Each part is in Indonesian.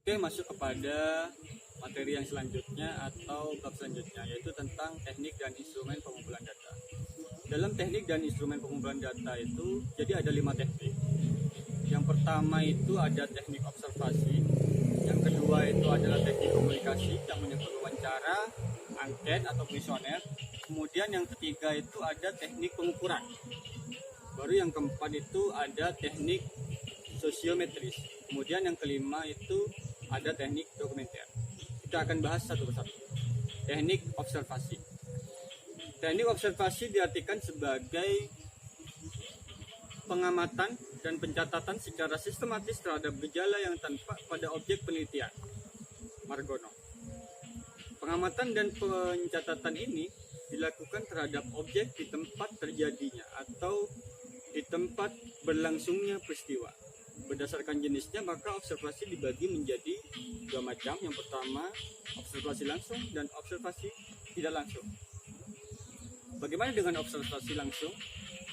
Oke, masuk kepada materi yang selanjutnya atau bab selanjutnya, yaitu tentang teknik dan instrumen pengumpulan data. Dalam teknik dan instrumen pengumpulan data itu, jadi ada 5 teknik. Yang pertama itu ada teknik observasi, yang kedua itu adalah teknik komunikasi yang menyangkut wawancara, angket atau kuesioner. Kemudian yang ketiga itu ada teknik pengukuran. Baru yang keempat itu ada teknik sosiometris. Kemudian yang kelima itu ada teknik dokumenter. Kita akan bahas satu persatu. Teknik observasi. Teknik observasi diartikan sebagai pengamatan dan pencatatan secara sistematis terhadap gejala yang tampak pada objek penelitian. Margono. Pengamatan dan pencatatan ini dilakukan terhadap objek di tempat terjadinya atau di tempat berlangsungnya peristiwa. Berdasarkan jenisnya, maka observasi dibagi menjadi 2 macam. Yang pertama, observasi langsung dan observasi tidak langsung. Bagaimana dengan observasi langsung?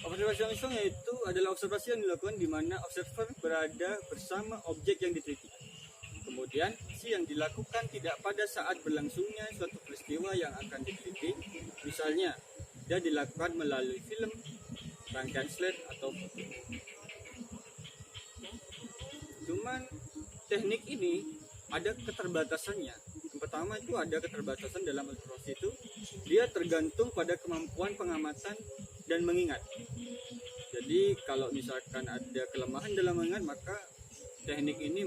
Observasi langsung yaitu adalah observasi yang dilakukan di mana observer berada bersama objek yang diteliti. Kemudian, yang dilakukan tidak pada saat berlangsungnya suatu peristiwa yang akan diteliti. Misalnya, dia dilakukan melalui film, rangkaian slide, atau foto. Cuman teknik ini ada keterbatasannya. Yang pertama itu ada keterbatasan dalam observasi itu, dia tergantung pada kemampuan pengamatan dan mengingat. Jadi kalau misalkan ada kelemahan dalam mengingat, maka teknik ini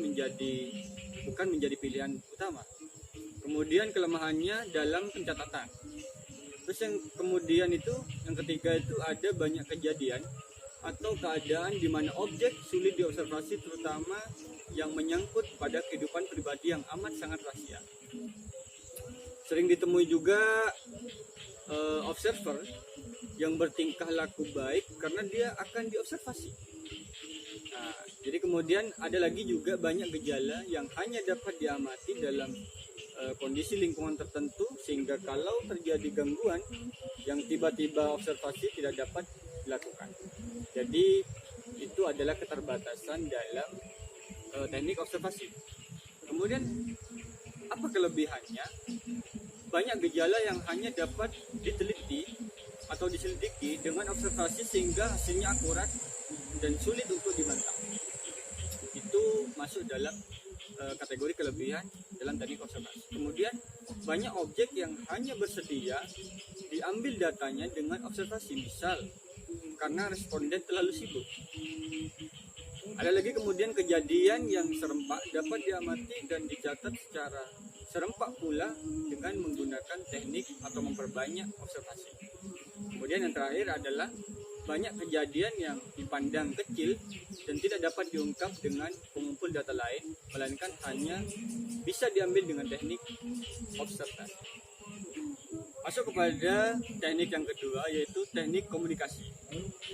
bukan menjadi pilihan utama. Kemudian kelemahannya dalam pencatatan. Terus yang kemudian itu, yang ketiga itu ada banyak kejadian atau keadaan di mana objek sulit diobservasi, terutama yang menyangkut pada kehidupan pribadi yang amat sangat rahasia. Sering ditemui juga observer yang bertingkah laku baik karena dia akan diobservasi. Nah, jadi kemudian ada lagi juga banyak gejala yang hanya dapat diamati dalam kondisi lingkungan tertentu, sehingga kalau terjadi gangguan yang tiba-tiba observasi tidak dapat dilakukan. Jadi itu adalah keterbatasan dalam teknik observasi. Kemudian apa kelebihannya? Banyak gejala yang hanya dapat diteliti atau diselidiki dengan observasi sehingga hasilnya akurat dan sulit untuk dibantah. Itu masuk dalam kategori kelebihan dalam teknik observasi. Kemudian banyak objek yang hanya bersedia diambil datanya dengan observasi, misal karena responden terlalu sibuk. Ada lagi kemudian kejadian yang serempak dapat diamati dan dicatat secara serempak pula dengan menggunakan teknik atau memperbanyak observasi. Kemudian yang terakhir adalah banyak kejadian yang dipandang kecil dan tidak dapat diungkap dengan pengumpul data lain, melainkan hanya bisa diambil dengan teknik observasi. Masuk kepada teknik yang kedua, yaitu teknik komunikasi.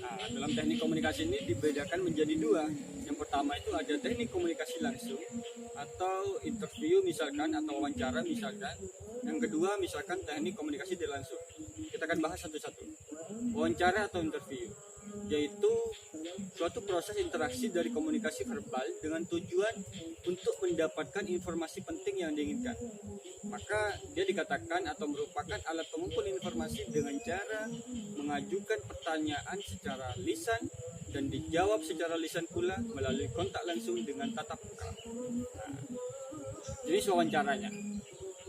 Nah, dalam teknik komunikasi ini dibedakan menjadi 2. Yang pertama itu ada teknik komunikasi langsung atau interview misalkan, atau wawancara misalkan. Yang kedua misalkan teknik komunikasi tidak langsung. Kita akan bahas satu-satu. Wawancara atau interview, yaitu suatu proses interaksi dari komunikasi verbal dengan tujuan untuk mendapatkan informasi penting yang diinginkan. Maka dia dikatakan atau merupakan alat pengumpul informasi dengan cara mengajukan pertanyaan secara lisan dan dijawab secara lisan pula melalui kontak langsung dengan tatap muka. Nah, jenis wawancaranya.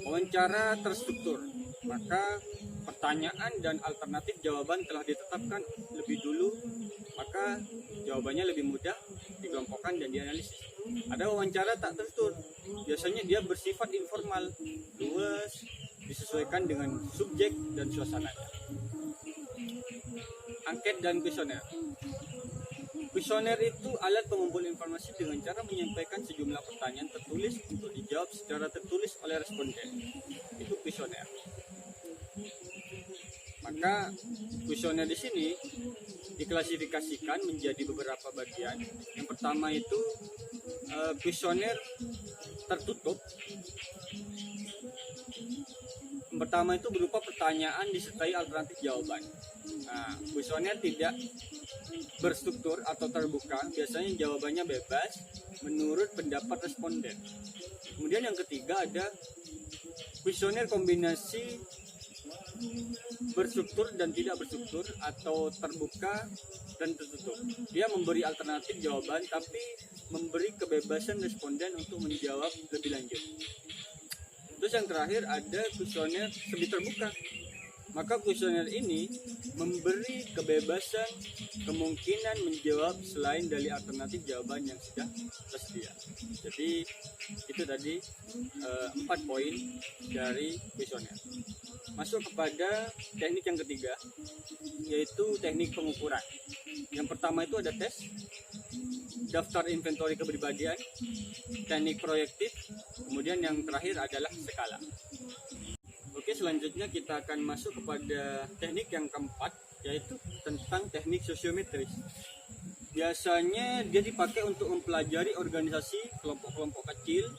Wawancara terstruktur, maka pertanyaan dan alternatif jawaban telah ditetapkan lebih dulu, maka jawabannya lebih mudah dikelompokkan dan dianalisis. Ada wawancara tak terstruktur, biasanya dia bersifat informal, luas, disesuaikan dengan subjek dan suasananya. Angket dan kuesioner. Kuesioner itu alat pengumpul informasi dengan cara menyampaikan sejumlah pertanyaan tertulis untuk dijawab secara tertulis oleh responden. Itu kuesioner. Maka kuesioner di sini diklasifikasikan menjadi beberapa bagian. Yang pertama itu kuesioner tertutup. Yang pertama itu berupa pertanyaan disertai alternatif jawaban. Nah, kuesioner tidak berstruktur atau terbuka, biasanya jawabannya bebas menurut pendapat responden. Kemudian yang ketiga ada kuesioner kombinasi berstruktur dan tidak berstruktur atau terbuka dan tertutup. Dia memberi alternatif jawaban tapi memberi kebebasan responden untuk menjawab lebih lanjut. Terus yang terakhir ada kuesioner semi terbuka. Maka kuesioner ini memberi kebebasan kemungkinan menjawab selain dari alternatif jawaban yang sudah tersedia. Jadi itu tadi 4 poin dari kuesioner. Masuk kepada teknik yang ketiga, yaitu teknik pengukuran. Yang pertama itu ada tes, daftar inventory kepribadian, teknik proyektif, kemudian yang terakhir adalah skala. Oke, selanjutnya kita akan masuk kepada teknik yang keempat, yaitu tentang teknik sosiometris. Biasanya dia dipakai untuk mempelajari organisasi kelompok-kelompok kecil.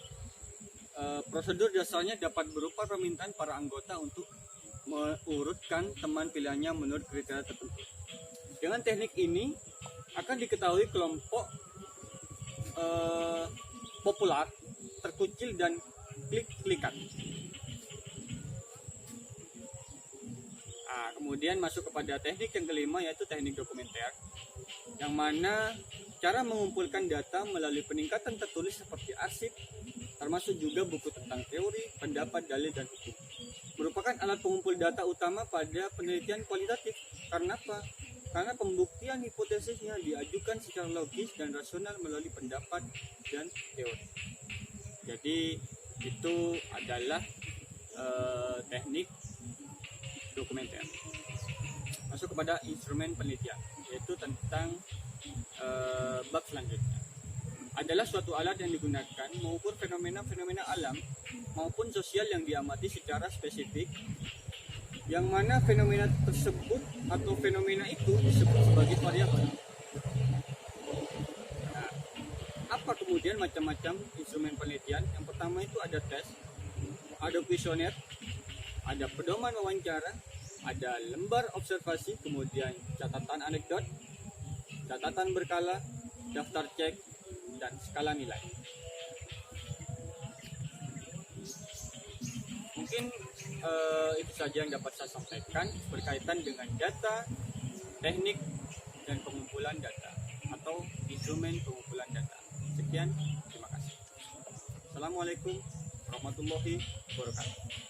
Prosedur dasarnya dapat berupa permintaan para anggota untuk mengurutkan teman pilihannya menurut kriteria tertentu. Dengan teknik ini akan diketahui kelompok populer, terkucil, dan klik-klikan. Kemudian masuk kepada teknik yang kelima, yaitu teknik dokumenter, yang mana cara mengumpulkan data melalui peningkatan tertulis seperti arsip, termasuk juga buku tentang teori, pendapat, dalil, dan hukum. Merupakan alat pengumpul data utama pada penelitian kualitatif. Karena apa? Karena pembuktian hipotesisnya diajukan secara logis dan rasional melalui pendapat dan teori. Jadi itu adalah teknik dokumenter. Masuk kepada instrumen penelitian, yaitu tentang bab selanjutnya. Adalah suatu alat yang digunakan mengukur fenomena-fenomena alam maupun sosial yang diamati secara spesifik, yang mana fenomena tersebut atau fenomena itu disebut sebagai variabel. Apa kemudian macam-macam instrumen penelitian? Yang pertama itu ada tes, ada kuesioner, ada pedoman wawancara, ada lembar observasi, kemudian catatan anekdot, catatan berkala, daftar cek, dan skala nilai. Mungkin itu saja yang dapat saya sampaikan berkaitan dengan data, teknik, dan pengumpulan data atau instrumen pengumpulan data. Sekian, terima kasih. Assalamualaikum warahmatullahi wabarakatuh.